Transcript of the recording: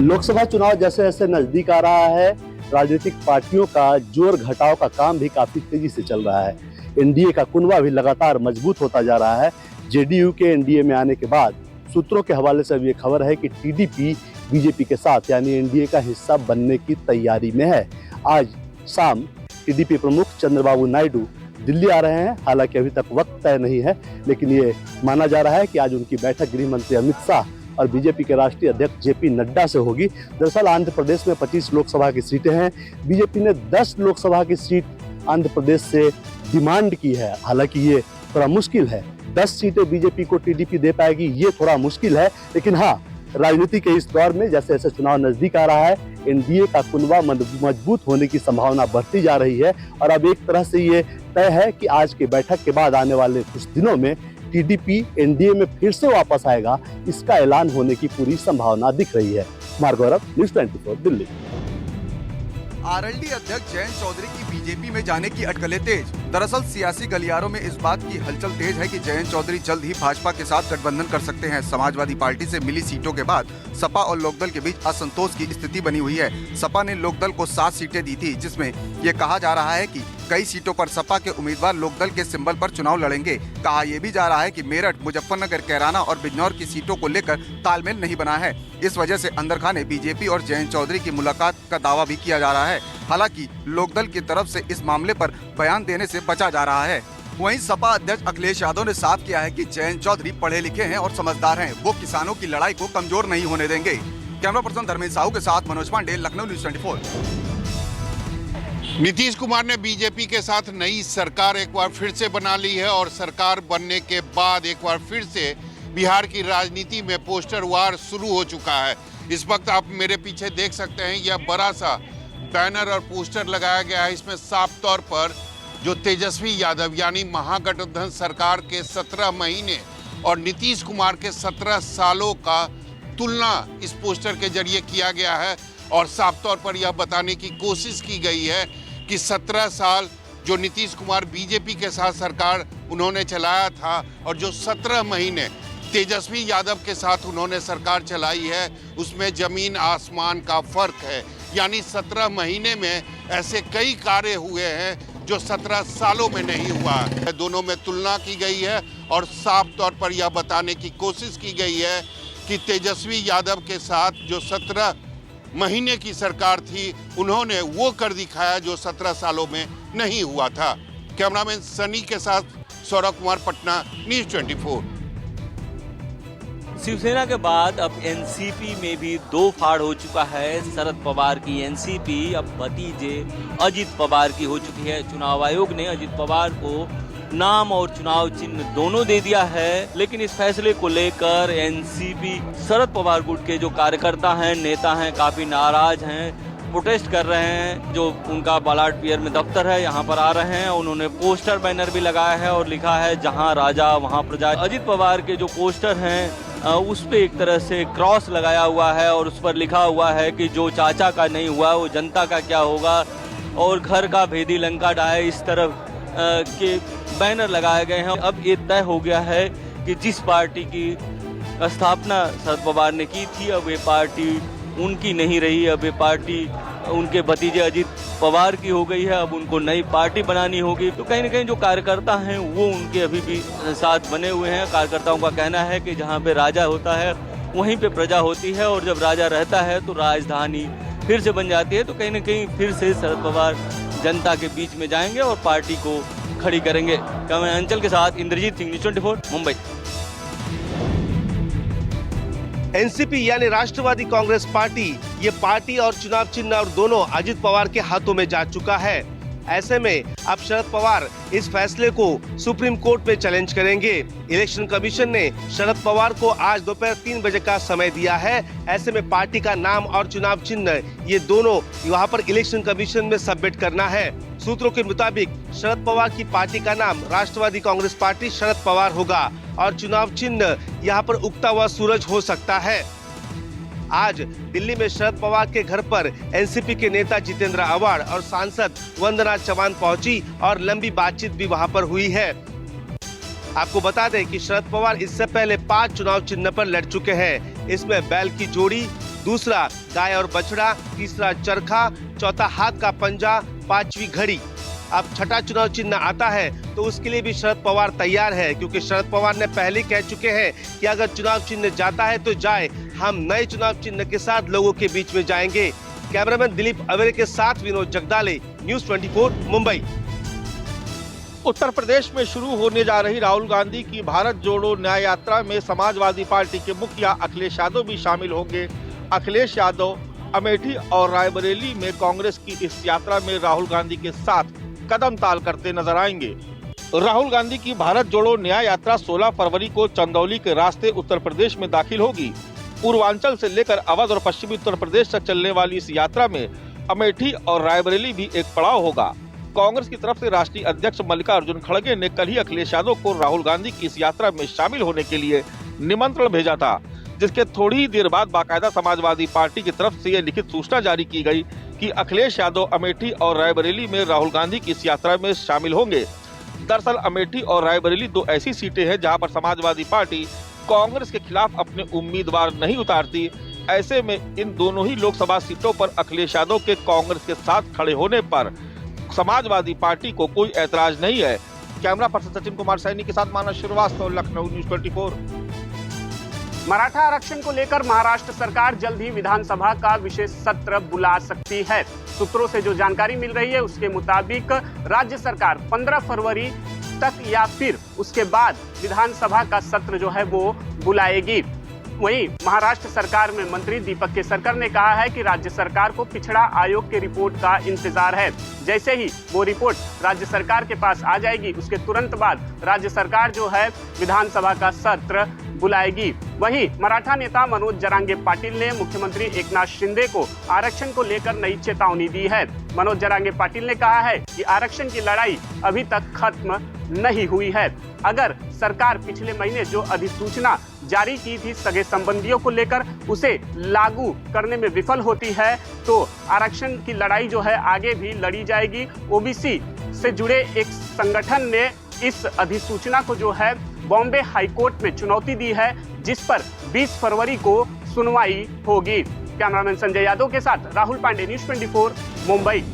लोकसभा चुनाव जैसे जैसे नजदीक आ रहा है, राजनीतिक पार्टियों का जोर घटाव का काम भी काफी तेजी से चल रहा है। एनडीए का कुनबा भी लगातार मजबूत होता जा रहा है। जेडीयू के एनडीए में आने के बाद सूत्रों के हवाले से अब ये खबर है कि टीडीपी बीजेपी के साथ यानी एनडीए का हिस्सा बनने की तैयारी में है। आज शाम टीडीपी प्रमुख चंद्रबाबू नायडू दिल्ली आ रहे हैं। हालांकि अभी तक वक्त तय नहीं है, लेकिन ये माना जा रहा है कि आज उनकी बैठक गृह मंत्री अमित शाह और बीजेपी के राष्ट्रीय अध्यक्ष जेपी नड्डा से होगी। दरअसल आंध्र प्रदेश में 25 लोकसभा की सीटें हैं। बीजेपी ने 10 लोकसभा की सीट आंध्र प्रदेश से डिमांड की है। हालांकि ये थोड़ा मुश्किल है, 10 सीटें बीजेपी को टीडीपी दे पाएगी, ये थोड़ा मुश्किल है। लेकिन हाँ, राजनीति के इस दौर में जैसे जैसे चुनाव नजदीक आ रहा है, एनडीए का कुनबा मजबूत होने की संभावना बढ़ती जा रही है। और अब एक तरह से ये तय है कि आज की बैठक के बाद आने वाले कुछ दिनों में टीडीपी एनडीए में फिर से वापस आएगा, इसका ऐलान होने की पूरी संभावना दिख रही है। कुमार गौरव, न्यूज़ 24 दिल्ली। आरएलडी अध्यक्ष जयंत चौधरी की बीजेपी में जाने की अटकलें तेज। दरअसल सियासी गलियारों में इस बात की हलचल तेज है कि जयंत चौधरी जल्द ही भाजपा के साथ गठबंधन कर सकते हैं। समाजवादी पार्टी से मिली सीटों के बाद सपा और लोकदल के बीच असंतोष की स्थिति बनी हुई है। सपा ने लोकदल को 7 सीटें दी थी, जिसमें ये कहा जा रहा है कि कई सीटों पर सपा के उम्मीदवार लोकदल के सिंबल पर चुनाव लड़ेंगे। कहा यह भी जा रहा है कि मेरठ, मुजफ्फरनगर, कैराना और बिजनौर की सीटों को लेकर तालमेल नहीं बना है। इस वजह से अंदर खाने बीजेपी और जयंत चौधरी की मुलाकात का दावा भी किया जा रहा है। हालांकि लोकदल की तरफ से इस मामले पर बयान देने से बचा जा रहा है। वहीं सपा अध्यक्ष अखिलेश यादव ने साफ किया है कि जयंत चौधरी पढ़े लिखे हैं और समझदार हैं। वो किसानों की लड़ाई को कमजोर नहीं होने देंगे। कैमरा पर्सन धर्मेंद्र साहू के साथ मनोज पांडे, लखनऊ न्यूज़ 24। नीतीश कुमार ने बीजेपी के साथ नई सरकार एक बार फिर से बना ली है और सरकार बनने के बाद एक बार फिर से बिहार की राजनीति में पोस्टर वार शुरू हो चुका है। इस वक्त आप मेरे पीछे देख सकते हैं, यह बड़ा सा बैनर और पोस्टर लगाया गया है। इसमें साफ तौर पर जो तेजस्वी यादव यानी महागठबंधन सरकार के 17 महीने और नीतीश कुमार के 17 सालों का तुलना इस पोस्टर के जरिए किया गया है। और साफ तौर पर यह बताने की कोशिश की गई है कि 17 साल जो नीतीश कुमार बीजेपी के साथ सरकार उन्होंने चलाया था और जो 17 महीने तेजस्वी यादव के साथ उन्होंने सरकार चलाई है, उसमें जमीन आसमान का फर्क है। यानी 17 महीने में ऐसे कई कार्य हुए हैं जो 17 सालों में नहीं हुआ है। दोनों में तुलना की गई है और साफ तौर पर यह बताने की कोशिश की गई है कि तेजस्वी यादव के साथ जो 17 महीने की सरकार थी, उन्होंने वो कर दिखाया जो 17 सालों में नहीं हुआ था। कैमरामैन सनी के साथ सौरभ कुमार, पटना, न्यूज़ 24। शिवसेना के बाद अब एनसीपी में भी 2 फाड़ हो चुका है। शरद पवार की एनसीपी अब भतीजे अजित पवार की हो चुकी है। चुनाव आयोग ने अजित पवार को नाम और चुनाव चिन्ह दोनों दे दिया है, लेकिन इस फैसले को लेकर एनसीपी शरद पवार गुट के जो कार्यकर्ता हैं, नेता हैं, काफी नाराज हैं, प्रोटेस्ट कर रहे हैं। जो उनका बालाट पियर में दफ्तर है, यहाँ पर आ रहे हैं। उन्होंने पोस्टर बैनर भी लगाया है और लिखा है जहाँ राजा वहाँ प्रजा। अजित पवार के जो पोस्टर हैं उस पे एक तरह से क्रॉस लगाया हुआ है और उस पर लिखा हुआ है कि जो चाचा का नहीं हुआ वो जनता का क्या होगा, और घर का भेदी लंका ढाए, इस तरह के बैनर लगाए गए हैं। अब ये तय हो गया है कि जिस पार्टी की स्थापना शरद पवार ने की थी, अब ये पार्टी उनकी नहीं रही। अब ये पार्टी उनके भतीजे अजित पवार की हो गई है। अब उनको नई पार्टी बनानी होगी। तो कहीं न कहीं जो कार्यकर्ता हैं वो उनके अभी भी साथ बने हुए हैं। कार्यकर्ताओं का कहना है कि जहाँ पे राजा होता है वहीं पे प्रजा होती है, और जब राजा रहता है तो राजधानी फिर से बन जाती है। तो कहीं न कहीं फिर से शरद पवार जनता के बीच में जाएंगे और पार्टी को खड़ी करेंगे। कैमरा अंचल के साथ इंद्रजीत सिंह, न्यूज़ 24, मुंबई। एनसीपी यानी राष्ट्रवादी कांग्रेस पार्टी, ये पार्टी और चुनाव चिन्ह और दोनों अजित पवार के हाथों में जा चुका है। ऐसे में अब शरद पवार इस फैसले को सुप्रीम कोर्ट में चैलेंज करेंगे। इलेक्शन कमीशन ने शरद पवार को आज दोपहर 3 बजे का समय दिया है। ऐसे में पार्टी का नाम और चुनाव चिन्ह ये दोनों वहां पर इलेक्शन कमीशन में सबमिट करना है। सूत्रों के मुताबिक शरद पवार की पार्टी का नाम राष्ट्रवादी कांग्रेस पार्टी शरद पवार होगा और चुनाव चिन्ह यहाँ पर उगता हुआ सूरज हो सकता है। आज दिल्ली में शरद पवार के घर पर एनसीपी के नेता जितेंद्र आव्हाड और सांसद वंदना चव्हाण पहुंची और लंबी बातचीत भी वहां पर हुई है। आपको बता दें कि शरद पवार इससे पहले 5 चुनाव चिन्ह पर लड़ चुके हैं। इसमें बैल की जोड़ी, दूसरा गाय और बछड़ा, तीसरा चरखा, चौथा हाथ का पंजा, पांचवी घड़ी। अब छठा चुनाव चिन्ह आता है तो उसके लिए भी शरद पवार तैयार है, क्योंकि शरद पवार ने पहले कह चुके हैं कि अगर चुनाव चिन्ह जाता है तो जाए, हम नए चुनाव चिन्ह के साथ लोगों के बीच में जाएंगे। कैमरामैन दिलीप अवेरे के साथ विनोद जगदाले, न्यूज़ 24 मुंबई। उत्तर प्रदेश में शुरू होने जा रही राहुल गांधी की भारत जोड़ो न्याय यात्रा में समाजवादी पार्टी के मुखिया अखिलेश यादव भी शामिल होंगे। अखिलेश यादव अमेठी और रायबरेली में कांग्रेस की इस यात्रा में राहुल गांधी के साथ कदम ताल करते नजर आएंगे। राहुल गांधी की भारत जोड़ो न्याय यात्रा 16 फरवरी को चंदौली के रास्ते उत्तर प्रदेश में दाखिल होगी। पूर्वांचल से लेकर अवध और पश्चिमी उत्तर प्रदेश तक चलने वाली इस यात्रा में अमेठी और रायबरेली भी एक पड़ाव होगा। कांग्रेस की तरफ से राष्ट्रीय अध्यक्ष मल्लिकार्जुन खड़गे ने कल ही अखिलेश यादव को राहुल गांधी की इस यात्रा में शामिल होने के लिए निमंत्रण भेजा था, जिसके थोड़ी ही देर बाद बाकायदा समाजवादी पार्टी की तरफ से यह लिखित सूचना जारी की गई कि अखिलेश यादव अमेठी और रायबरेली में राहुल गांधी की इस यात्रा में शामिल होंगे। दरअसल अमेठी और रायबरेली दो ऐसी सीटें हैं जहां पर समाजवादी पार्टी कांग्रेस के खिलाफ अपने उम्मीदवार नहीं उतारती। ऐसे में इन दोनों ही लोकसभा सीटों पर अखिलेश यादव के कांग्रेस के साथ खड़े होने पर समाजवादी पार्टी को कोई ऐतराज नहीं है। कैमरा पर्सन सचिन कुमार सैनी के साथ मानस श्रीवास्तव, लखनऊ, न्यूज़ 24। मराठा आरक्षण को लेकर महाराष्ट्र सरकार जल्द ही विधानसभा का विशेष सत्र बुला सकती है। सूत्रों से जो जानकारी मिल रही है उसके मुताबिक राज्य सरकार 15 फरवरी तक या फिर उसके बाद विधानसभा का सत्र जो है वो बुलाएगी। वहीं महाराष्ट्र सरकार में मंत्री दीपक केसरकर ने कहा है कि राज्य सरकार को पिछड़ा आयोग के रिपोर्ट का इंतजार है। जैसे ही वो रिपोर्ट राज्य सरकार के पास आ जाएगी उसके तुरंत बाद राज्य सरकार जो है विधानसभा का सत्र बुलाएगी। वहीं मराठा नेता मनोज जरांगे पाटिल ने मुख्यमंत्री एकनाथ शिंदे को आरक्षण को लेकर नई चेतावनी दी है। मनोज जरांगे पाटिल ने कहा है कि आरक्षण की लड़ाई अभी तक खत्म नहीं हुई है। अगर सरकार पिछले महीने जो अधिसूचना जारी की थी सगे संबंधियों को लेकर उसे लागू करने में विफल होती है तो आरक्षण की लड़ाई जो है आगे भी लड़ी जाएगी। ओबीसी से जुड़े एक संगठन ने इस अधिसूचना को जो है बॉम्बे हाईकोर्ट में चुनौती दी है, जिस पर 20 फरवरी को सुनवाई होगी। कैमरामैन संजय यादव के साथ राहुल पांडे, न्यूज़ 24 मुंबई।